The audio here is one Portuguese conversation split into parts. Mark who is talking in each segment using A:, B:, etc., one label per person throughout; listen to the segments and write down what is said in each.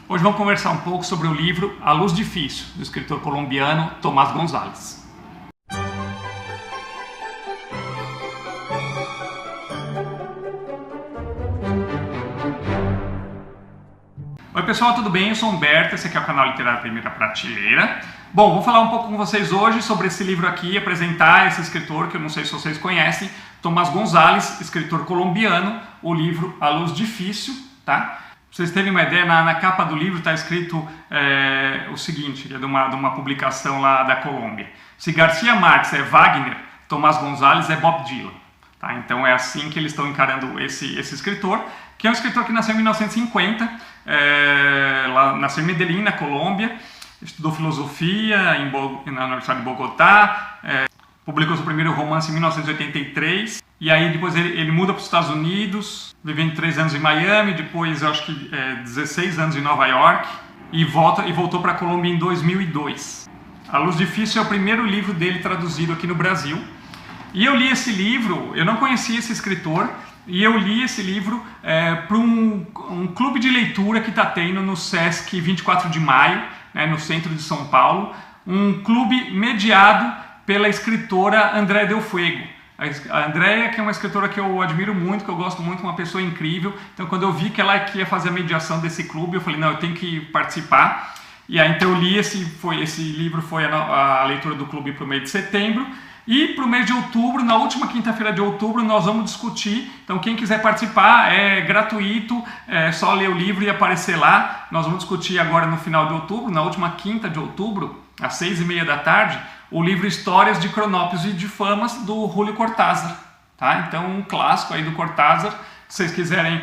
A: Hoje vamos conversar um pouco sobre o livro A Luz Difícil, do escritor colombiano Tomás González. Oi pessoal, tudo bem? Eu sou Humberto, esse aqui é o canal Literário Primeira Prateleira. Bom, vou falar um pouco com vocês hoje sobre esse livro aqui, apresentar esse escritor que eu não sei se vocês conhecem, Tomás González, escritor colombiano, o livro A Luz Difícil, tá? Pra vocês terem uma ideia, na capa do livro está escrito o seguinte, que é de uma publicação lá da Colômbia. Se Garcia Marques é Wagner, Tomás González é Bob Dylan. Tá? Então é assim que eles estão encarando esse escritor, que é um escritor que nasceu em 1950, nasceu em Medellín, na Colômbia, estudou filosofia na Universidade de Bogotá, publicou seu primeiro romance em 1983, e aí depois ele muda para os Estados Unidos, vivendo 3 anos em Miami, depois eu acho que 16 anos em Nova York, e voltou para a Colômbia em 2002. A Luz Difícil é o primeiro livro dele traduzido aqui no Brasil, e eu li esse livro, eu não conhecia esse escritor, e eu li esse livro para um clube de leitura que está tendo no Sesc 24 de Maio, né, no centro de São Paulo, um clube mediado pela escritora Andréa Del Fuego. A Andréa, que é uma escritora que eu admiro muito, que eu gosto muito, uma pessoa incrível. Então, quando eu vi que ela ia fazer a mediação desse clube, eu falei, não, eu tenho que participar. E aí, então, eu li esse livro, foi a leitura do clube para o mês de setembro. E para o mês de outubro, na última quinta-feira de outubro, nós vamos discutir. Então, quem quiser participar, é gratuito, é só ler o livro e aparecer lá. Nós vamos discutir agora no final de outubro, na última quinta de outubro, às 6h30 da tarde, o livro Histórias de Cronópios e de Famas, do Julio Cortázar. Tá? Então, um clássico aí do Cortázar. Se vocês quiserem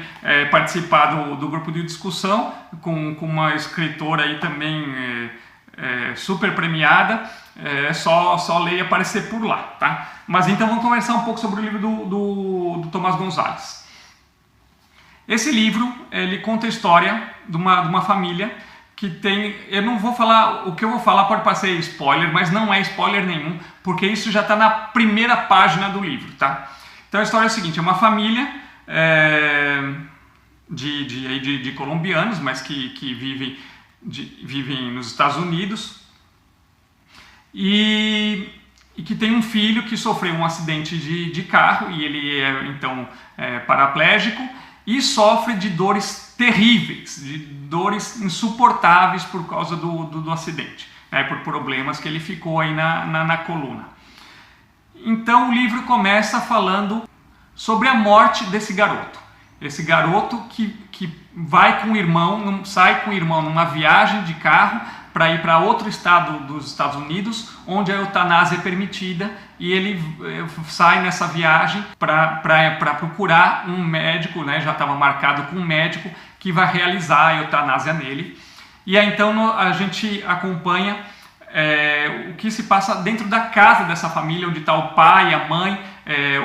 A: participar do grupo de discussão, com uma escritora aí também super premiada, é só ler e aparecer por lá, tá? Mas então vamos conversar um pouco sobre o livro do Tomás González. Esse livro, ele conta a história de uma família que tem... Eu não vou falar... O que eu vou falar pode parecer spoiler, mas não é spoiler nenhum, porque isso já está na primeira página do livro, tá? Então a história é a seguinte, é uma família de colombianos, mas que vivem nos Estados Unidos, e que tem um filho que sofreu um acidente de carro, e ele é então paraplégico, e sofre de dores terríveis, de dores insuportáveis por causa do acidente, né, por problemas que ele ficou aí na coluna. Então o livro começa falando sobre a morte desse garoto. Esse garoto que vai com o irmão, sai com o irmão numa viagem de carro para ir para outro estado dos Estados Unidos, onde a eutanásia é permitida, e ele sai nessa viagem para procurar um médico, né, já estava marcado com um médico que vai realizar a eutanásia nele. E aí então a gente acompanha o que se passa dentro da casa dessa família, onde está o pai, a mãe,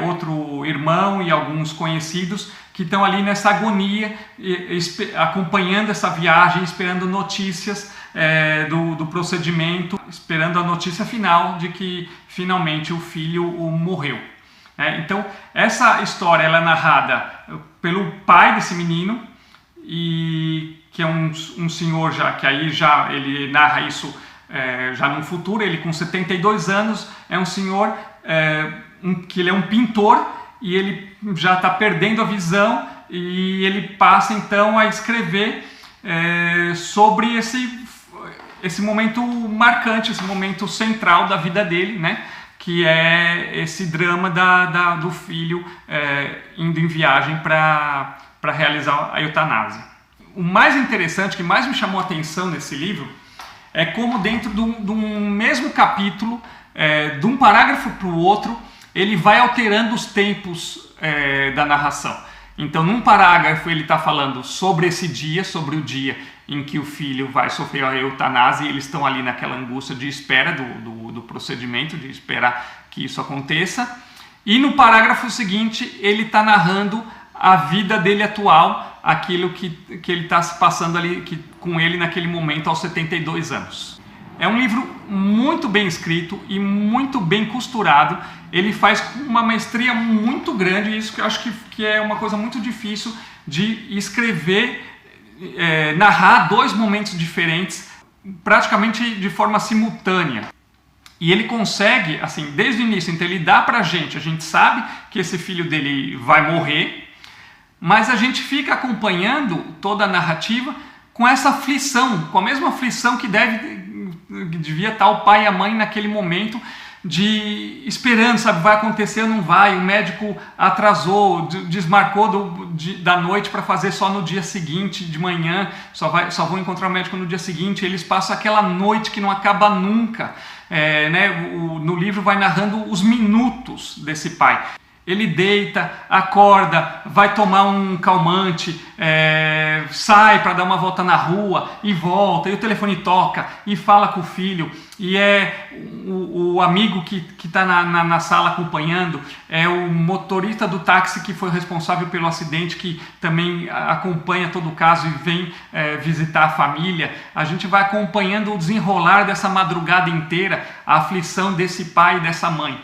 A: outro irmão e alguns conhecidos que estão ali nessa agonia, acompanhando essa viagem, esperando notícias do procedimento, esperando a notícia final de que finalmente o filho morreu. Então essa história ela é narrada pelo pai desse menino, e que é um senhor ele narra isso já no futuro, ele com 72 anos, é um senhor que ele é um pintor, e ele já está perdendo a visão, e ele passa então a escrever sobre esse momento marcante, esse momento central da vida dele, né? Que é esse drama do filho indo em viagem para realizar a eutanásia. O mais interessante, que mais me chamou a atenção nesse livro, é como dentro de um mesmo capítulo, de um parágrafo para o outro, ele vai alterando os tempos da narração. Então, num parágrafo, ele está falando sobre esse dia, sobre o dia em que o filho vai sofrer a eutanásia, e eles estão ali naquela angústia de espera do procedimento, de esperar que isso aconteça. E no parágrafo seguinte, ele está narrando a vida dele atual, aquilo que ele está se passando ali com ele naquele momento, aos 72 anos. É um livro muito bem escrito e muito bem costurado. Ele faz com uma maestria muito grande, isso que eu acho que é uma coisa muito difícil de escrever narrar dois momentos diferentes, praticamente de forma simultânea. E ele consegue, assim, desde o início, então ele dá pra gente, a gente sabe que esse filho dele vai morrer, mas a gente fica acompanhando toda a narrativa com essa aflição, com a mesma aflição que devia estar o pai e a mãe naquele momento, de esperando, sabe, vai acontecer ou não vai, o médico atrasou, desmarcou da noite para fazer só no dia seguinte, de manhã, só vão encontrar o médico no dia seguinte, eles passam aquela noite que não acaba nunca, no livro vai narrando os minutos desse pai. Ele deita, acorda, vai tomar um calmante, sai para dar uma volta na rua e volta, e o telefone toca e fala com o filho, e o amigo que está na sala acompanhando, é o motorista do táxi que foi responsável pelo acidente, que também acompanha todo o caso e vem visitar a família. A gente vai acompanhando o desenrolar dessa madrugada inteira, a aflição desse pai e dessa mãe.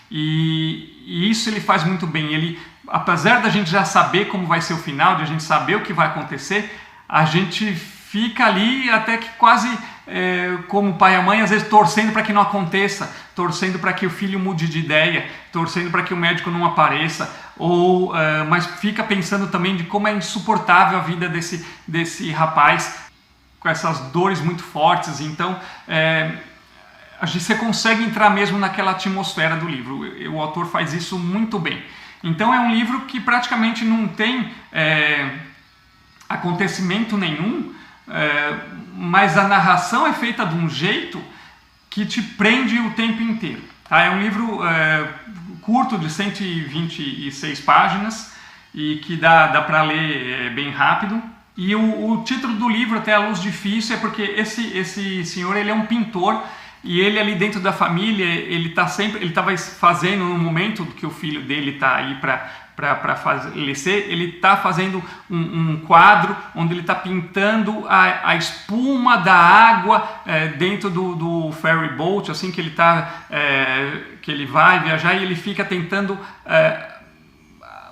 A: E isso ele faz muito bem. Ele, apesar da gente já saber como vai ser o final, de a gente saber o que vai acontecer, a gente fica ali até que quase como pai e a mãe, às vezes torcendo para que não aconteça, torcendo para que o filho mude de ideia, torcendo para que o médico não apareça, mas fica pensando também de como é insuportável a vida desse rapaz, com essas dores muito fortes. Então você consegue entrar mesmo naquela atmosfera do livro. O autor faz isso muito bem. Então é um livro que praticamente não tem acontecimento nenhum, mas a narração é feita de um jeito que te prende o tempo inteiro. Tá? É um livro curto, de 126 páginas, e que dá para ler bem rápido. E o título do livro, Até a Luz Difícil, é porque esse senhor, ele é um pintor. E ele ali dentro da família, ele estava fazendo, no momento que o filho dele está aí para falecer, ele está fazendo um quadro onde ele está pintando a espuma da água dentro do ferry boat, assim que ele vai viajar, e ele fica tentando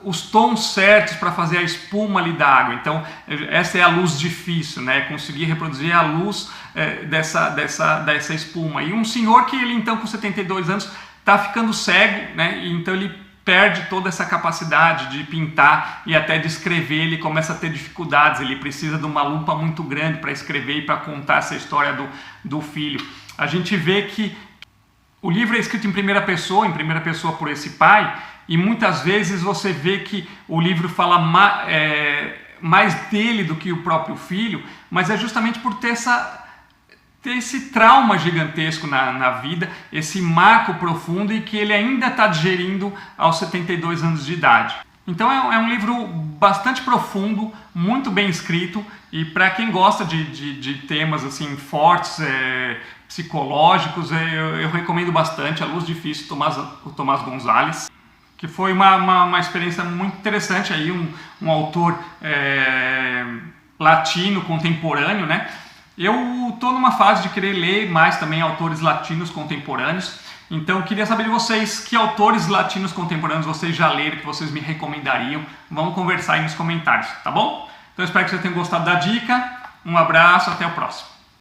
A: os tons certos para fazer a espuma ali da água. Então essa é a luz difícil, né? Conseguir reproduzir a luz dessa espuma. E um senhor que ele então com 72 anos está ficando cego, né? E então ele perde toda essa capacidade de pintar e até de escrever. Ele começa a ter dificuldades, ele precisa de uma lupa muito grande para escrever e para contar essa história do filho. A gente vê que o livro é escrito em primeira pessoa por esse pai, e muitas vezes você vê que o livro fala mais dele do que o próprio filho, mas é justamente por ter esse trauma gigantesco na vida, esse marco profundo, e que ele ainda está digerindo aos 72 anos de idade. Então é um livro bastante profundo, muito bem escrito, e para quem gosta de temas assim fortes, psicológicos, eu recomendo bastante A Luz Difícil, o Tomás Gonzalez, que foi uma experiência muito interessante, aí um autor latino contemporâneo, né? Eu estou numa fase de querer ler mais também autores latinos contemporâneos, então queria saber de vocês que autores latinos contemporâneos vocês já leram, que vocês me recomendariam. Vamos conversar aí nos comentários, tá bom? Então espero que vocês tenham gostado da dica, um abraço, até o próximo.